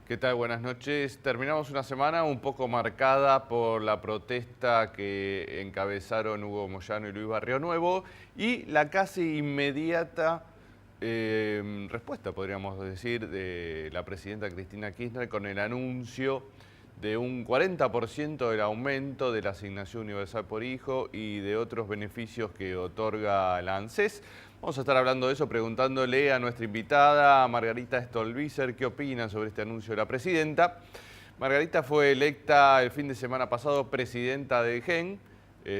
¿Qué tal? Buenas noches. Terminamos una semana un poco marcada por la protesta que encabezaron Hugo Moyano y Luis Barrionuevo y la casi inmediata respuesta, podríamos decir, de la presidenta Cristina Kirchner con el anuncio de un 40% del aumento de la asignación universal por hijo y de otros beneficios que otorga la ANSES. Vamos a estar hablando de eso, preguntándole a nuestra invitada, a Margarita Stolbizer, qué opina sobre este anuncio de la presidenta. Margarita fue electa el fin de semana pasado presidenta de GEN,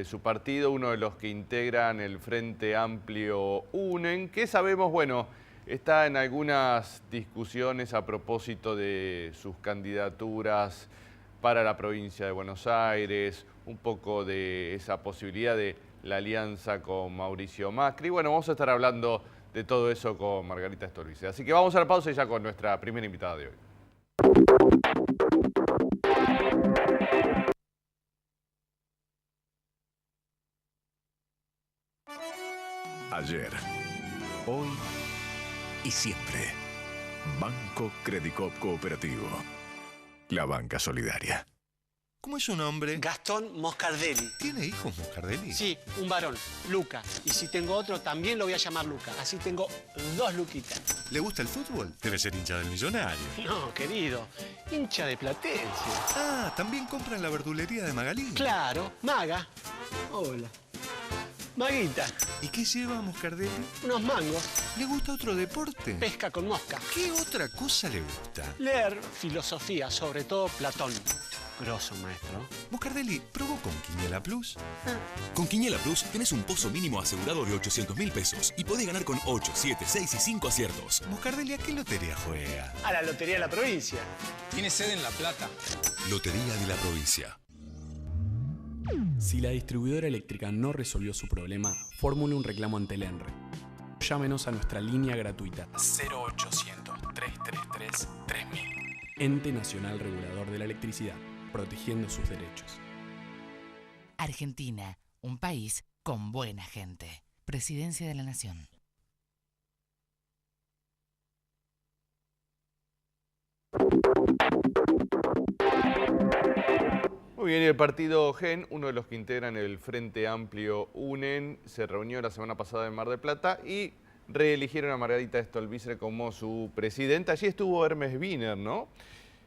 su partido, uno de los que integran el Frente Amplio UNEN, que sabemos, bueno, está en algunas discusiones a propósito de sus candidaturas para la provincia de Buenos Aires, un poco de esa posibilidad de la alianza con Mauricio Macri. Bueno, vamos a estar hablando de todo eso con Margarita Stolbizer. Así que vamos a la pausa y ya con nuestra primera invitada de hoy. Ayer, hoy y siempre. Banco Credicop Cooperativo. La banca solidaria. ¿Cómo es su nombre? Gastón Moscardelli. ¿Tiene hijos Moscardelli? Sí, un varón, Luca. Y si tengo otro, también lo voy a llamar Luca. Así tengo dos Luquitas. ¿Le gusta el fútbol? Debe ser hincha del Millonario. No, querido, hincha de Platense. Ah, ¿también compra en la verdulería de Magalí? Claro, Maga. Hola. Maguita, ¿Y qué lleva Moscardelli? unos mangos, ¿Le gusta otro deporte? pesca con mosca. ¿Qué otra cosa le gusta? Leer filosofía, sobre todo Platón. Grosso, maestro. Moscardelli, ¿probó con Quiniela Plus? Con Quiniela Plus tenés un pozo mínimo asegurado de 800.000 pesos y podés ganar con 8, 7, 6 y 5 aciertos. Moscardelli, ¿a qué lotería juega? A la Lotería de la Provincia. Tiene sede en La Plata. Lotería de la Provincia. Si la distribuidora eléctrica no resolvió su problema, formule un reclamo ante el ENRE. Llámenos a nuestra línea gratuita 0800-333-3000. Ente Nacional Regulador de la Electricidad, protegiendo sus derechos. Argentina, un país con buena gente. Presidencia de la Nación. Muy bien, y el partido GEN, uno de los que integran el Frente Amplio UNEN, se reunió la semana pasada en Mar del Plata y reeligieron a Margarita Stolbizer como su presidenta. Allí estuvo Hermes Wiener, ¿no?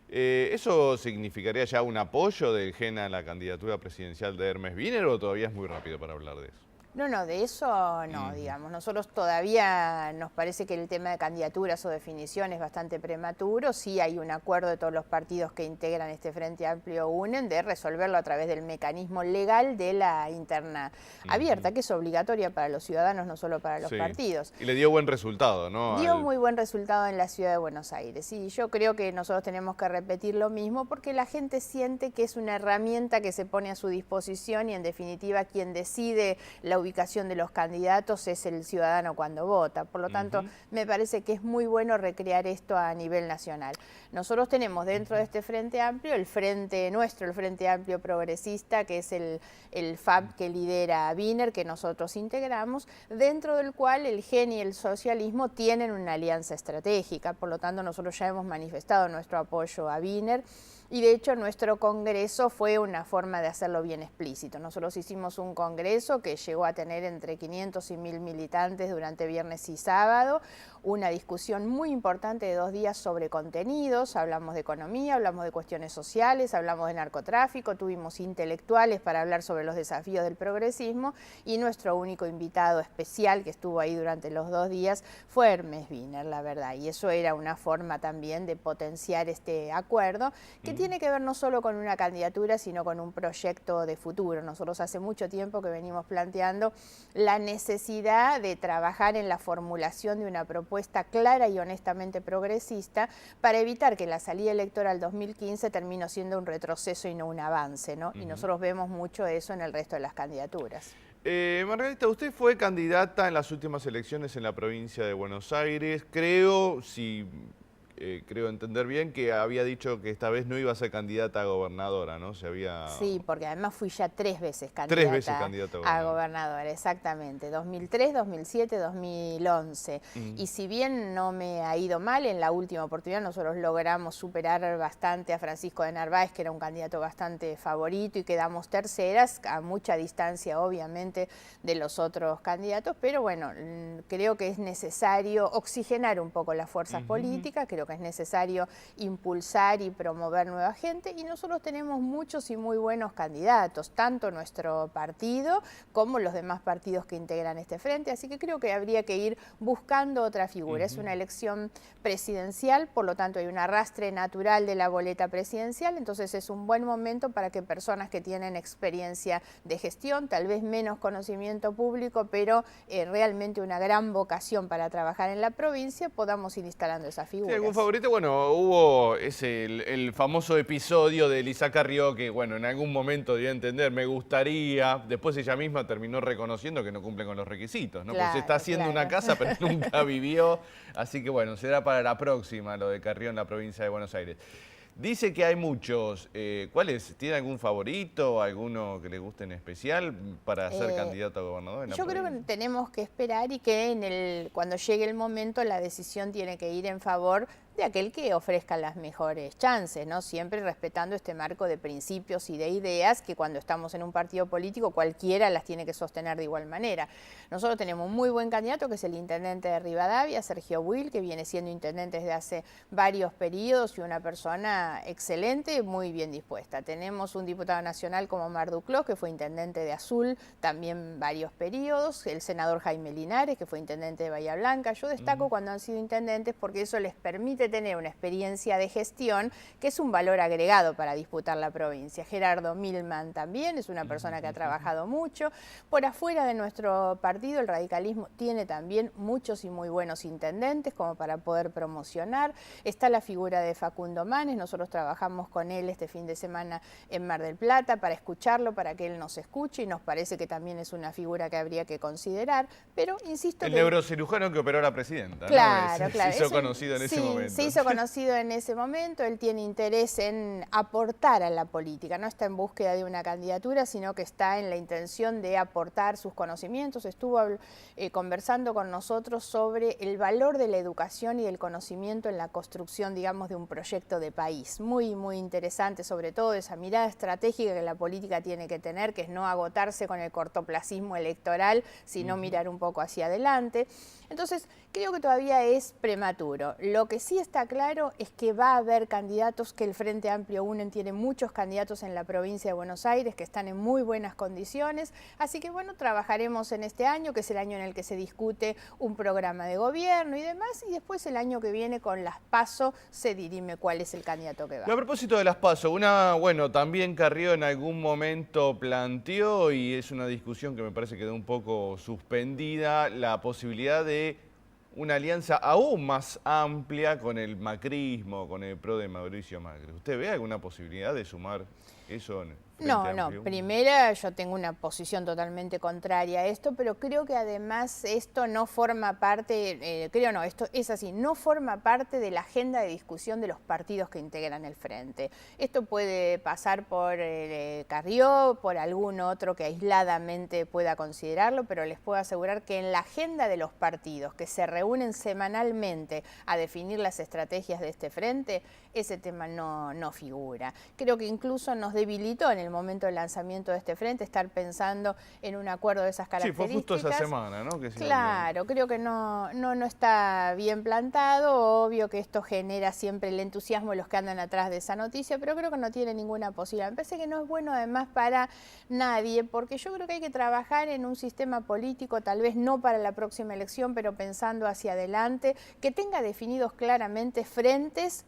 ¿Eso significaría ya un apoyo del GEN a la candidatura presidencial de Hermes Wiener o todavía es muy rápido para hablar de eso? No, de eso no, digamos. Nosotros todavía nos parece que el tema de candidaturas o definición es bastante prematuro. Sí hay un acuerdo de todos los partidos que integran este Frente Amplio UNEN de resolverlo a través del mecanismo legal de la interna abierta, que es obligatoria para los ciudadanos, no solo para los partidos. Y le dio buen resultado, ¿no? Dio muy buen resultado en la ciudad de Buenos Aires. Y yo creo que nosotros tenemos que repetir lo mismo porque la gente siente que es una herramienta que se pone a su disposición y en definitiva quien decide la ubicación de los candidatos es el ciudadano cuando vota. Por lo tanto, me parece que es muy bueno recrear esto a nivel nacional. Nosotros tenemos dentro de este Frente Amplio el Frente nuestro, el Frente Amplio Progresista, que es el FAP que lidera Wiener, que nosotros integramos, dentro del cual el GEN y el socialismo tienen una alianza estratégica. Por lo tanto, nosotros ya hemos manifestado nuestro apoyo a Wiener. Y de hecho nuestro congreso fue una forma de hacerlo bien explícito. Nosotros hicimos un congreso que llegó a tener entre 500 y 1000 militantes durante viernes y sábado, una discusión muy importante de 2 días sobre contenidos, hablamos de economía, hablamos de cuestiones sociales, hablamos de narcotráfico, tuvimos intelectuales para hablar sobre los desafíos del progresismo y nuestro único invitado especial que estuvo ahí durante los 2 días fue Hermes Wiener, la verdad, y eso era una forma también de potenciar este acuerdo que tiene que ver no solo con una candidatura, sino con un proyecto de futuro. Nosotros hace mucho tiempo que venimos planteando la necesidad de trabajar en la formulación de una propuesta clara y honestamente progresista para evitar que la salida electoral 2015 termine siendo un retroceso y no un avance, ¿no? Y nosotros vemos mucho eso en el resto de las candidaturas. Margarita, usted fue candidata en las últimas elecciones en la provincia de Buenos Aires. Creo, si creo entender bien, que había dicho que esta vez no iba a ser candidata a gobernadora, ¿no? Sí, porque además fui ya 3 veces candidata, 3 veces candidata a gobernadora, exactamente, 2003, 2007, 2011. Y si bien no me ha ido mal, en la última oportunidad nosotros logramos superar bastante a Francisco de Narváez, que era un candidato bastante favorito, y quedamos terceras, a mucha distancia obviamente de los otros candidatos, pero bueno, creo que es necesario oxigenar un poco las fuerzas políticas, creo que es necesario impulsar y promover nueva gente, y nosotros tenemos muchos y muy buenos candidatos, tanto nuestro partido como los demás partidos que integran este frente, así que creo que habría que ir buscando otra figura. Es una elección presidencial, por lo tanto hay un arrastre natural de la boleta presidencial, entonces es un buen momento para que personas que tienen experiencia de gestión, tal vez menos conocimiento público, pero realmente una gran vocación para trabajar en la provincia, podamos ir instalando esas figuras. ¿Sí, algún favorito? Bueno, hubo el famoso episodio de Elisa Carrió, que bueno, en algún momento dio a entender, me gustaría, después ella misma terminó reconociendo que no cumple con los requisitos, ¿no? Claro, pues está haciendo una casa, pero nunca vivió, así que bueno, será para la próxima lo de Carrió en la provincia de Buenos Aires. Dice que hay muchos. ¿Cuáles? ¿Tiene algún favorito, alguno que le guste en especial para ser candidato a gobernador en la provincia? Creo que tenemos que esperar y que cuando llegue el momento la decisión tiene que ir en favor de aquel que ofrezca las mejores chances, ¿no? Siempre respetando este marco de principios y de ideas que cuando estamos en un partido político cualquiera las tiene que sostener de igual manera. Nosotros tenemos un muy buen candidato que es el intendente de Rivadavia, Sergio Buil, que viene siendo intendente desde hace varios periodos y una persona excelente, muy bien dispuesta. Tenemos un diputado nacional como Mar Duclos, que fue intendente de Azul también varios periodos, el senador Jaime Linares, que fue intendente de Bahía Blanca. Yo destaco cuando han sido intendentes porque eso les permite tener una experiencia de gestión que es un valor agregado para disputar la provincia. Gerardo Milman también es una persona que ha trabajado mucho. Por afuera de nuestro partido, el radicalismo tiene también muchos y muy buenos intendentes como para poder promocionar. Está la figura de Facundo Manes, nosotros trabajamos con él este fin de semana en Mar del Plata para escucharlo, para que él nos escuche, y nos parece que también es una figura que habría que considerar, pero insisto el neurocirujano que operó a la presidenta, claro, ¿no? Claro. Se hizo conocido en ese momento. Se hizo conocido en ese momento, él tiene interés en aportar a la política, no está en búsqueda de una candidatura, sino que está en la intención de aportar sus conocimientos. Estuvo conversando con nosotros sobre el valor de la educación y del conocimiento en la construcción, digamos, de un proyecto de país. Muy, muy interesante, sobre todo esa mirada estratégica que la política tiene que tener, que es no agotarse con el cortoplacismo electoral, sino mirar un poco hacia adelante. Entonces, creo que todavía es prematuro. Lo que sí está claro es que va a haber candidatos, que el Frente Amplio UNEN tiene muchos candidatos en la provincia de Buenos Aires que están en muy buenas condiciones, así que bueno, trabajaremos en este año, que es el año en el que se discute un programa de gobierno y demás, y después el año que viene con las PASO se dirime cuál es el candidato que va. A propósito de las PASO, también Carrió en algún momento planteó, y es una discusión que me parece que quedó un poco suspendida, la posibilidad de una alianza aún más amplia con el macrismo, con el PRO de Mauricio Macri. ¿Usted ve alguna posibilidad de sumar eso en No, primero yo tengo una posición totalmente contraria a esto, pero creo que además esto no forma parte, esto es así, no forma parte de la agenda de discusión de los partidos que integran el Frente. Esto puede pasar por Carrió, por algún otro que aisladamente pueda considerarlo, pero les puedo asegurar que en la agenda de los partidos que se reúnen semanalmente a definir las estrategias de este Frente, ese tema no figura. Creo que incluso nos debilitó en el momento del lanzamiento de este Frente estar pensando en un acuerdo de esas características. Sí, fue justo esa semana, ¿no? Claro, creo que no está bien plantado. Obvio que esto genera siempre el entusiasmo de los que andan atrás de esa noticia, pero creo que no tiene ninguna posibilidad. Me parece que no es bueno además para nadie, porque yo creo que hay que trabajar en un sistema político, tal vez no para la próxima elección, pero pensando hacia adelante, que tenga definidos claramente frentes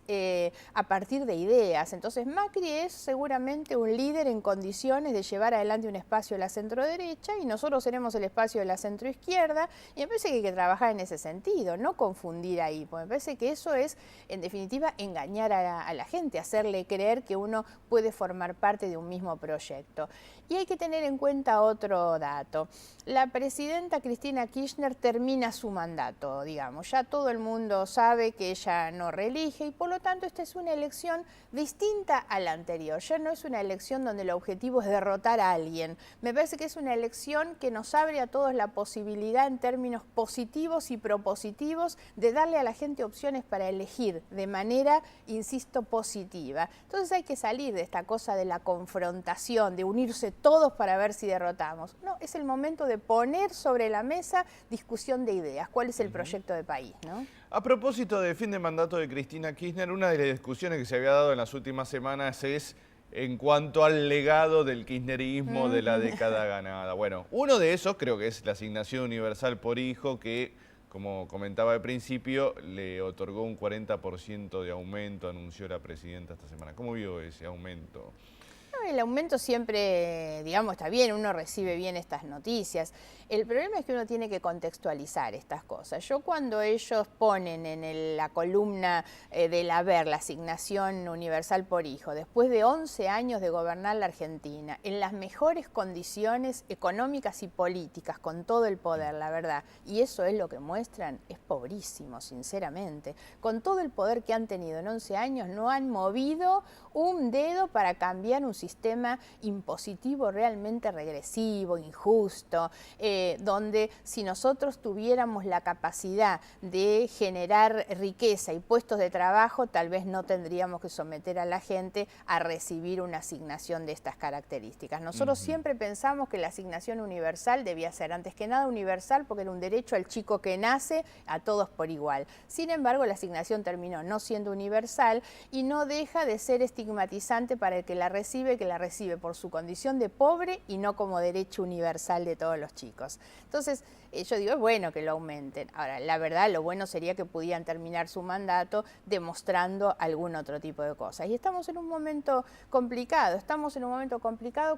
a partir de ideas. Entonces Macri es seguramente un líder en condiciones de llevar adelante un espacio de la centroderecha y nosotros seremos el espacio de la centroizquierda, y me parece que hay que trabajar en ese sentido, no confundir ahí, porque me parece que eso es, en definitiva, engañar a la gente, hacerle creer que uno puede formar parte de un mismo proyecto. Y hay que tener en cuenta otro dato. La presidenta Cristina Kirchner termina su mandato, digamos. Ya todo el mundo sabe que ella no reelige y por lo tanto esta es una elección distinta a la anterior. Ya no es una elección donde el objetivo es derrotar a alguien. Me parece que es una elección que nos abre a todos la posibilidad en términos positivos y propositivos de darle a la gente opciones para elegir de manera, insisto, positiva. Entonces hay que salir de esta cosa de la confrontación, de unirse todos para ver si derrotamos. No, es el momento de poner sobre la mesa discusión de ideas. ¿Cuál es el proyecto de país, ¿no? A propósito de fin de mandato de Cristina Kirchner, una de las discusiones que se había dado en las últimas semanas es en cuanto al legado del kirchnerismo de la década ganada. Bueno, uno de esos creo que es la asignación universal por hijo que, como comentaba al principio, le otorgó un 40% de aumento, anunció la presidenta esta semana. ¿Cómo vio ese aumento? El aumento siempre, digamos, está bien, uno recibe bien estas noticias. El problema es que uno tiene que contextualizar estas cosas. Yo cuando ellos ponen en la columna del haber la asignación universal por hijo, después de 11 años de gobernar la Argentina, en las mejores condiciones económicas y políticas, con todo el poder, la verdad, y eso es lo que muestran, es pobrísimo, sinceramente. Con todo el poder que han tenido en 11 años, no han movido un dedo para cambiar un sistema impositivo realmente regresivo, injusto, donde si nosotros tuviéramos la capacidad de generar riqueza y puestos de trabajo, tal vez no tendríamos que someter a la gente a recibir una asignación de estas características. Nosotros siempre pensamos que la asignación universal debía ser, antes que nada, universal, porque era un derecho al chico que nace, a todos por igual. Sin embargo, la asignación terminó no siendo universal y no deja de ser estigmatizante para el que la recibe por su condición de pobre y no como derecho universal de todos los chicos. Entonces, yo digo, es bueno que lo aumenten. Ahora, la verdad, lo bueno sería que pudieran terminar su mandato demostrando algún otro tipo de cosas. Y estamos en un momento complicado,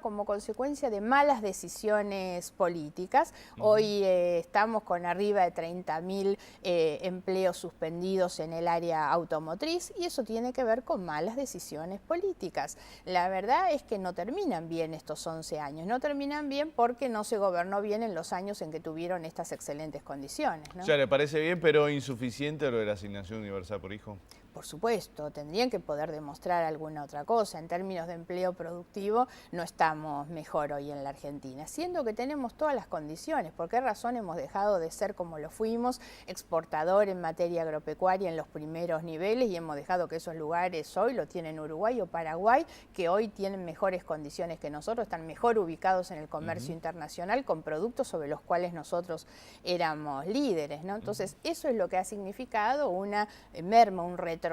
como consecuencia de malas decisiones políticas. Hoy estamos con arriba de 30.000 empleos suspendidos en el área automotriz y eso tiene que ver con malas decisiones políticas. La verdad es que no terminan bien estos 11 años, no terminan bien porque no se gobernó bien en los años en que tuvieron estas excelentes condiciones, ¿no? Ya le parece bien, pero insuficiente lo de la asignación universal por hijo. Por supuesto, tendrían que poder demostrar alguna otra cosa. En términos de empleo productivo no estamos mejor hoy en la Argentina, siendo que tenemos todas las condiciones. ¿Por qué razón hemos dejado de ser como lo fuimos, exportador en materia agropecuaria en los primeros niveles y hemos dejado que esos lugares hoy lo tienen Uruguay o Paraguay, que hoy tienen mejores condiciones que nosotros, están mejor ubicados en el comercio internacional con productos sobre los cuales nosotros éramos líderes, ¿no? Entonces, eso es lo que ha significado una merma, un retroceso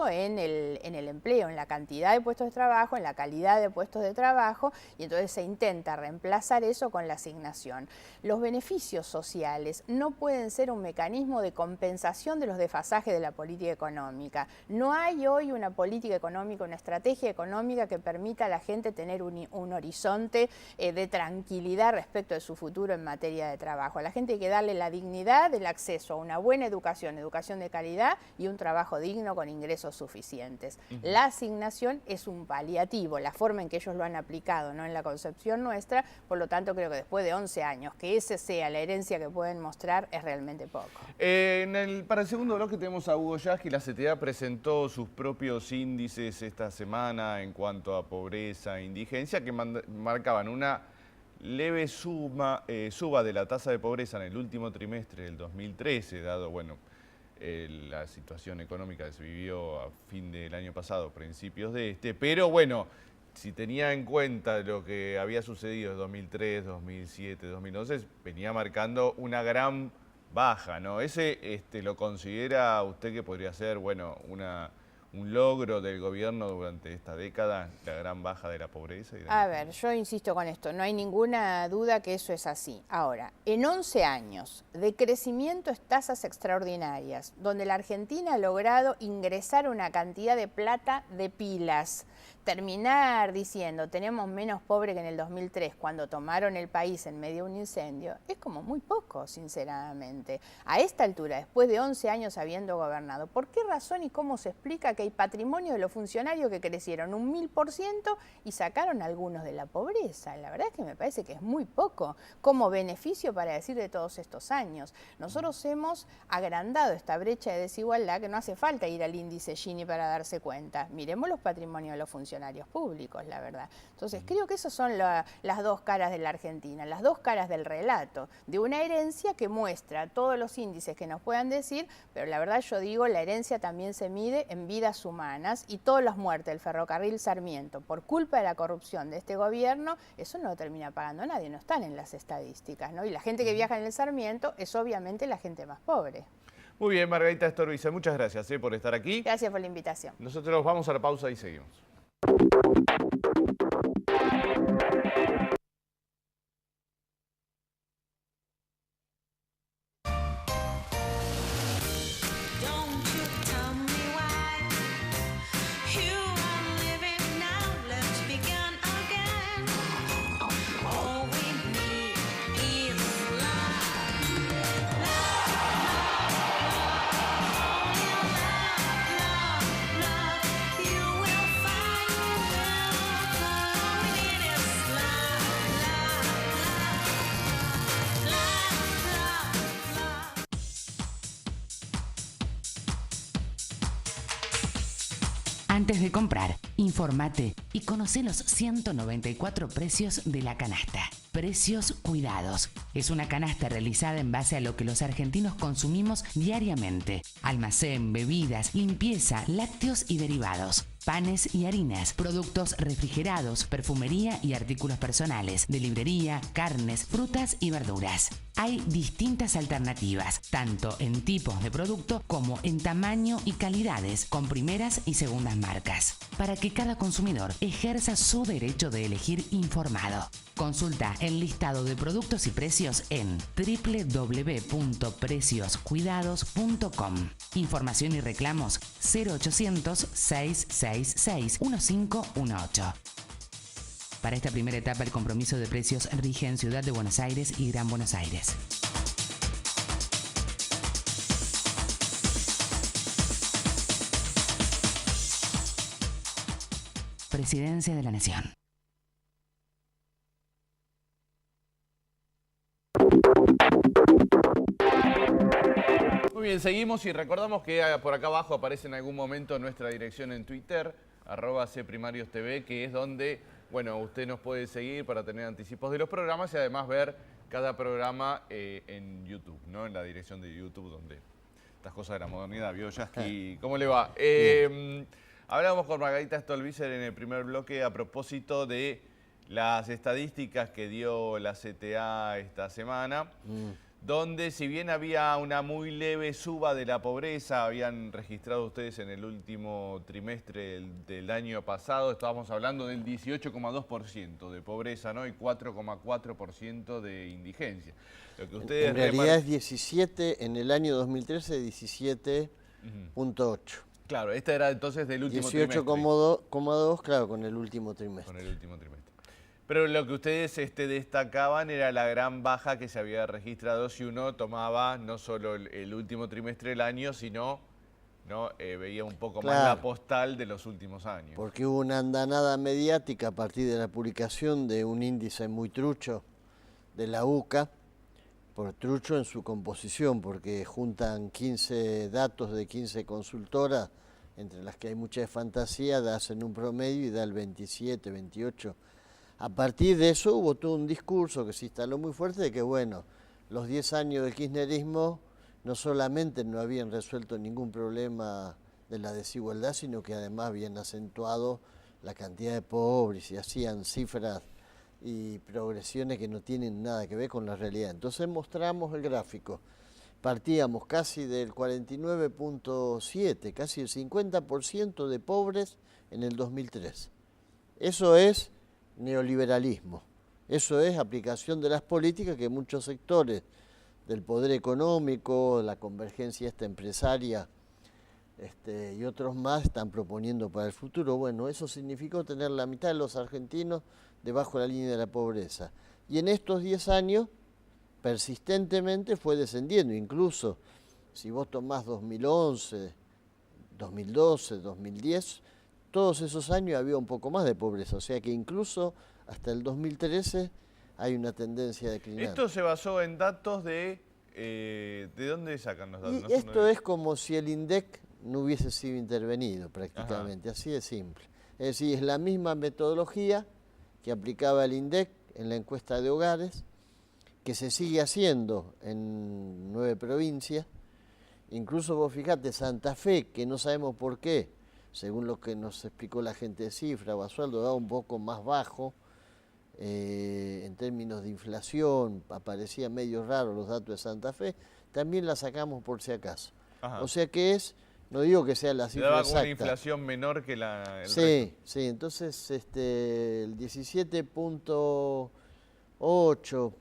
en el empleo, en la cantidad de puestos de trabajo, en la calidad de puestos de trabajo, y entonces se intenta reemplazar eso con la asignación. Los beneficios sociales no pueden ser un mecanismo de compensación de los desfasajes de la política económica. No hay hoy una política económica, una estrategia económica que permita a la gente tener un horizonte de tranquilidad respecto de su futuro en materia de trabajo. A la gente hay que darle la dignidad del acceso a una buena educación, educación de calidad y un trabajo digno con ingresos suficientes. La asignación es un paliativo, la forma en que ellos lo han aplicado, no en la concepción nuestra, por lo tanto creo que después de 11 años que ese sea la herencia que pueden mostrar es realmente poco. Para el segundo bloque tenemos a Hugo Yasky. La CTA presentó sus propios índices esta semana en cuanto a pobreza e indigencia que marcaban una leve suba de la tasa de pobreza en el último trimestre del 2013, dado, bueno, la situación económica que se vivió a fin del año pasado, principios de pero bueno, si tenía en cuenta lo que había sucedido en 2003, 2007, 2011, venía marcando una gran baja, ¿no? ¿Lo considera usted que podría ser, bueno, un logro del gobierno durante esta década, la gran baja de la pobreza? A ver, yo insisto con esto, no hay ninguna duda que eso es así. Ahora, en 11 años de crecimiento en tasas extraordinarias, donde la Argentina ha logrado ingresar una cantidad de plata de pilas terminar diciendo tenemos menos pobre que en el 2003 cuando tomaron el país en medio de un incendio es como muy poco, sinceramente. A esta altura, después de 11 años habiendo gobernado, ¿por qué razón y cómo se explica que hay patrimonio de los funcionarios que crecieron un 1000% y sacaron a algunos de la pobreza? La verdad es que me parece que es muy poco como beneficio para decir de todos estos años. Nosotros hemos agrandado esta brecha de desigualdad que no hace falta ir al índice Gini para darse cuenta. Miremos los patrimonios de los funcionarios públicos, la verdad. Entonces, creo que esas son las dos caras de la Argentina, las dos caras del relato, de una herencia que muestra todos los índices que nos puedan decir, pero la verdad yo digo, la herencia también se mide en vidas humanas y todas las muertes del ferrocarril Sarmiento por culpa de la corrupción de este gobierno, eso no lo termina pagando nadie, no están en las estadísticas, ¿no? Y la gente que viaja en el Sarmiento es obviamente la gente más pobre. Muy bien, Margarita Stolbizer, muchas gracias por estar aquí. Gracias por la invitación. Nosotros vamos a la pausa y seguimos. Antes de comprar, informate y conoce los 194 precios de la canasta. Precios Cuidados. Es una canasta realizada en base a lo que los argentinos consumimos diariamente. Almacén, bebidas, limpieza, lácteos y derivados. Panes y harinas, productos refrigerados, perfumería y artículos personales, de librería, carnes, frutas y verduras. Hay distintas alternativas, tanto en tipos de producto como en tamaño y calidades, con primeras y segundas marcas, para que cada consumidor ejerza su derecho de elegir informado. Consulta el listado de productos y precios en www.precioscuidados.com. Información y reclamos 0800-666-1518. Para esta primera etapa, el compromiso de precios rige en Ciudad de Buenos Aires y Gran Buenos Aires. Presidencia de la Nación. Muy bien, seguimos y recordamos que por acá abajo aparece en algún momento nuestra dirección en Twitter, @cprimariostv, que es donde, bueno, usted nos puede seguir para tener anticipos de los programas y además ver cada programa en YouTube, ¿no? En la dirección de YouTube, donde estas cosas de la modernidad, ¿vio, Yasky? ¿Cómo le va? Hablábamos con Margarita Stolbizer en el primer bloque a propósito de las estadísticas que dio la CTA esta semana, donde si bien había una muy leve suba de la pobreza, habían registrado ustedes en el último trimestre del año pasado, estábamos hablando del 18,2% de pobreza, ¿no? Y 4,4% de indigencia. Lo que ustedes en realidad es 17, en el año 2013, 17,8. Claro, esta era entonces del último trimestre. 18,2, claro, con el último trimestre. Con el último trimestre. Pero lo que ustedes destacaban era la gran baja que se había registrado si uno tomaba no solo el último trimestre del año, sino veía un poco más la postal de los últimos años. Porque hubo una andanada mediática a partir de la publicación de un índice muy trucho de la UCA, por trucho en su composición, porque juntan 15 datos de 15 consultoras, entre las que hay mucha de fantasía, hacen un promedio y da el 27, 28. A partir de eso hubo todo un discurso que se instaló muy fuerte de que, bueno, los 10 años del kirchnerismo no solamente no habían resuelto ningún problema de la desigualdad, sino que además habían acentuado la cantidad de pobres y hacían cifras y progresiones que no tienen nada que ver con la realidad. Entonces mostramos el gráfico. Partíamos casi del 49,7, casi el 50% de pobres en el 2003. Eso es neoliberalismo. Eso es aplicación de las políticas que muchos sectores del poder económico, la convergencia empresaria y otros más están proponiendo para el futuro. Bueno, eso significó tener la mitad de los argentinos debajo de la línea de la pobreza. Y en estos 10 años, persistentemente fue descendiendo. Incluso, si vos tomás 2011, 2012, 2010, todos esos años había un poco más de pobreza. O sea que incluso hasta el 2013 hay una tendencia declinante. Esto se basó en datos de dónde sacan los datos. Y esto es como si el INDEC no hubiese sido intervenido prácticamente, así de simple. Es decir, es la misma metodología que aplicaba el INDEC en la encuesta de hogares, que se sigue haciendo en 9 provincias. Incluso vos fijate, Santa Fe, que no sabemos por qué, según lo que nos explicó la gente de Cifra, Basualdo, da un poco más bajo en términos de inflación, aparecía medio raro los datos de Santa Fe, también la sacamos por si acaso. O sea que es, no digo que sea la cifra exacta. Una inflación menor que el sí, resto. Sí, entonces el 17.8,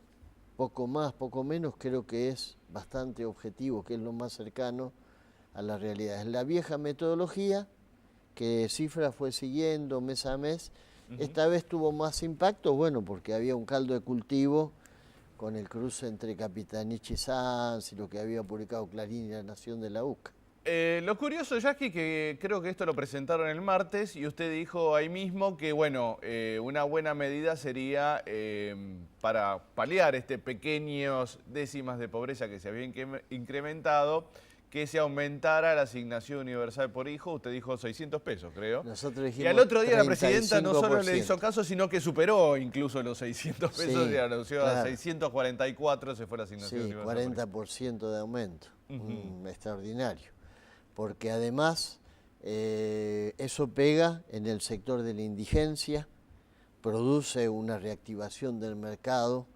poco más, poco menos, creo que es bastante objetivo, que es lo más cercano a la realidad. Es la vieja metodología que Cifra fue siguiendo mes a mes. Esta vez tuvo más impacto, bueno, porque había un caldo de cultivo con el cruce entre Capitanich y Sanz y lo que había publicado Clarín y La Nación de la UCA. Lo curioso, Jackie, que creo que esto lo presentaron el martes y usted dijo ahí mismo que, bueno, una buena medida sería para paliar pequeños décimas de pobreza que se habían incrementado, que se aumentara la asignación universal por hijo. Usted dijo 600 pesos, creo. Nosotros dijimos y al otro día 35%. La presidenta no solo le hizo caso, sino que superó incluso los 600 pesos y anunció a 644, se fue la asignación universal. 40% de aumento, extraordinario. Porque además eso pega en el sector de la indigencia, produce una reactivación del mercado,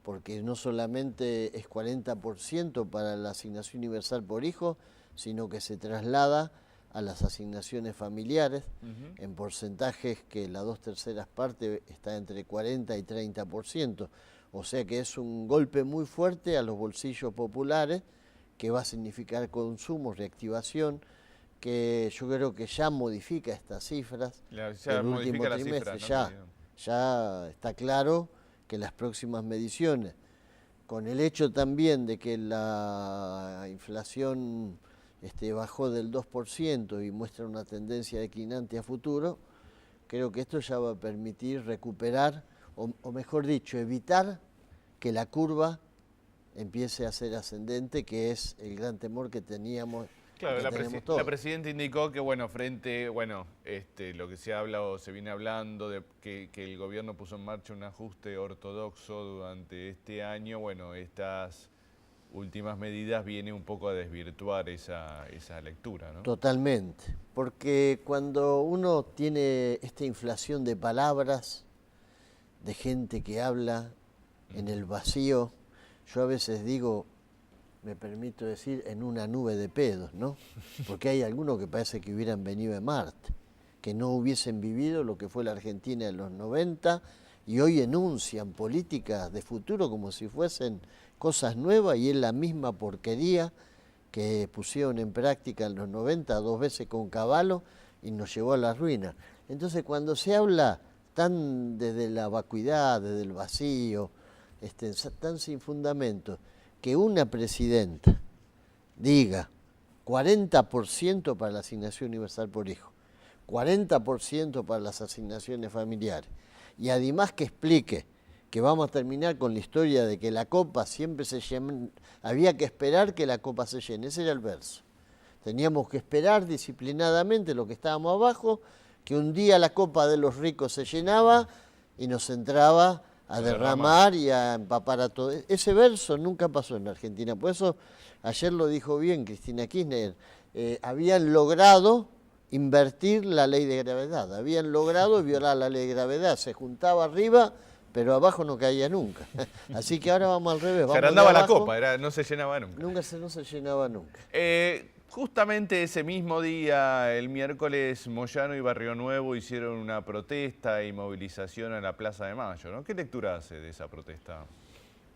porque no solamente es 40% para la asignación universal por hijo, sino que se traslada a las asignaciones familiares en porcentajes que la 2/3 partes está entre 40 y 30%. O sea que es un golpe muy fuerte a los bolsillos populares, que va a significar consumo, reactivación, que yo creo que ya modifica estas cifras. El último trimestre ya está claro que las próximas mediciones, con el hecho también de que la inflación bajó del 2% y muestra una tendencia declinante a futuro, creo que esto ya va a permitir recuperar, o mejor dicho, evitar que la curva empiece a ser ascendente, que es el gran temor que teníamos. Claro, la presidenta indicó que, bueno, lo que se habla o se viene hablando de que el gobierno puso en marcha un ajuste ortodoxo durante este año, bueno, estas últimas medidas vienen un poco a desvirtuar esa lectura, ¿no? Totalmente, porque cuando uno tiene esta inflación de palabras, de gente que habla en el vacío, yo a veces digo, me permito decir, en una nube de pedos, ¿no? Porque hay algunos que parece que hubieran venido de Marte, que no hubiesen vivido lo que fue la Argentina en los 90 y hoy enuncian políticas de futuro como si fuesen cosas nuevas y es la misma porquería que pusieron en práctica en los 90 2 veces con Cavallo y nos llevó a la ruina. Entonces cuando se habla tan desde la vacuidad, desde el vacío, tan sin fundamento, que una presidenta diga 40% para la asignación universal por hijo, 40% para las asignaciones familiares, y además que explique que vamos a terminar con la historia de que la copa siempre se llena, había que esperar que la copa se llene, ese era el verso. Teníamos que esperar disciplinadamente los que estábamos abajo, que un día la copa de los ricos se llenaba y nos entraba a derramar y a empapar a todo. Ese verso nunca pasó en Argentina. Por eso, ayer lo dijo bien Cristina Kirchner, habían logrado invertir la ley de gravedad, habían logrado violar la ley de gravedad, se juntaba arriba, pero abajo no caía nunca. Así que ahora vamos al revés. Se agrandaba la copa, no se llenaba nunca. No se llenaba nunca. Justamente ese mismo día, el miércoles, Moyano y Barrio Nuevo hicieron una protesta y movilización a la Plaza de Mayo, ¿no? ¿Qué lectura hace de esa protesta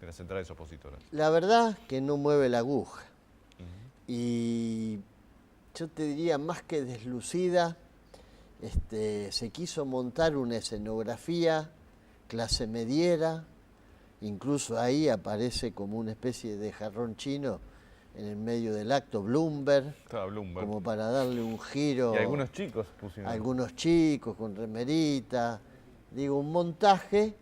de las centrales opositoras? La verdad que no mueve la aguja. Y yo te diría más que deslucida, se quiso montar una escenografía clase mediera, incluso ahí aparece como una especie de jarrón chino en el medio del acto Bloomberg, como para darle un giro. Y algunos chicos pusieron. Algunos chicos con remerita, digo, un montaje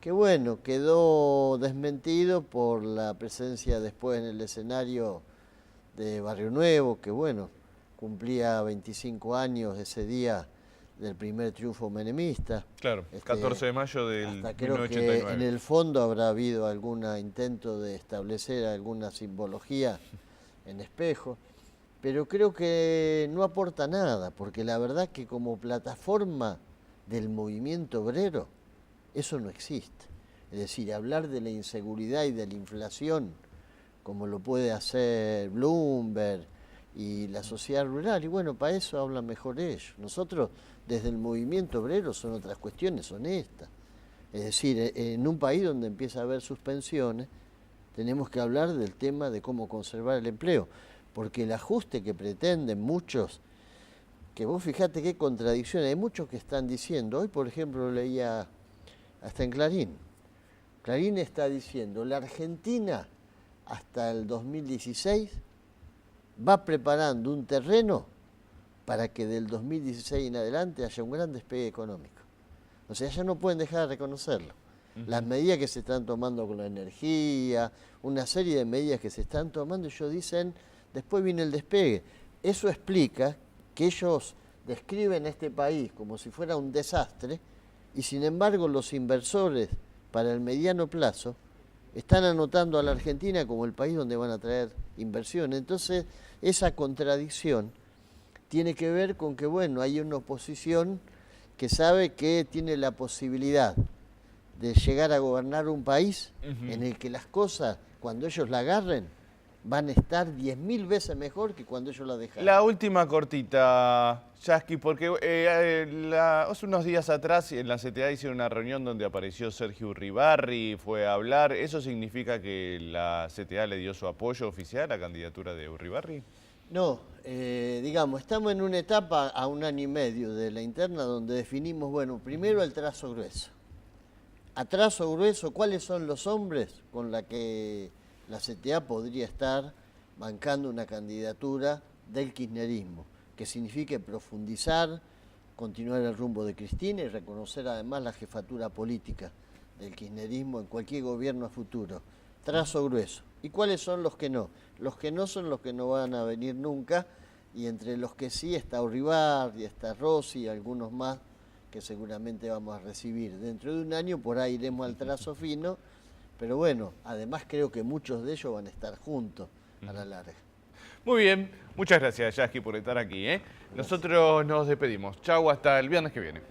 que bueno, quedó desmentido por la presencia después en el escenario de Barrio Nuevo, que bueno, cumplía 25 años ese día del primer triunfo menemista. Claro, 14 de mayo del hasta creo 1989. que en el fondo habrá habido algún intento de establecer alguna simbología en Espejo, pero creo que no aporta nada, porque la verdad que como plataforma del movimiento obrero, eso no existe. Es decir, hablar de la inseguridad y de la inflación, como lo puede hacer Bloomberg y la sociedad rural, y bueno, para eso hablan mejor ellos. Nosotros, desde el movimiento obrero, son otras cuestiones honestas. Es decir, en un país donde empieza a haber suspensiones, tenemos que hablar del tema de cómo conservar el empleo, porque el ajuste que pretenden muchos, que vos fijate qué contradicción, hay muchos que están diciendo, hoy por ejemplo leía hasta en Clarín, Clarín está diciendo, la Argentina hasta el 2016 va preparando un terreno para que del 2016 en adelante haya un gran despegue económico. O sea, ya no pueden dejar de reconocerlo. Las medidas que se están tomando con la energía, una serie de medidas que se están tomando, ellos dicen, después viene el despegue. Eso explica que ellos describen este país como si fuera un desastre y sin embargo los inversores para el mediano plazo están anotando a la Argentina como el país donde van a traer inversión. Entonces, esa contradicción tiene que ver con que, bueno, hay una oposición que sabe que tiene la posibilidad de llegar a gobernar un país en el que las cosas, cuando ellos la agarren, van a estar 10.000 veces mejor que cuando ellos la dejaron. La última cortita, Yasky, porque hace unos días atrás en la CTA hicieron una reunión donde apareció Sergio Urribarri, fue a hablar. ¿Eso significa que la CTA le dio su apoyo oficial a la candidatura de Urribarri? No, digamos, estamos en una etapa a 1 año y medio de la interna donde definimos, bueno, primero el trazo grueso. A trazo grueso, ¿cuáles son los hombres con la que la CTA podría estar bancando una candidatura del kirchnerismo, que signifique profundizar, continuar el rumbo de Cristina y reconocer además la jefatura política del kirchnerismo en cualquier gobierno a futuro? Trazo grueso. ¿Y cuáles son los que no? Los que no son los que no van a venir nunca, y entre los que sí está Urribarri, está Rossi y algunos más que seguramente vamos a recibir. Dentro de 1 año por ahí iremos al trazo fino, pero bueno, además creo que muchos de ellos van a estar juntos a la larga. Muy bien, muchas gracias Yasky por estar aquí. Nosotros nos despedimos. Chau, hasta el viernes que viene.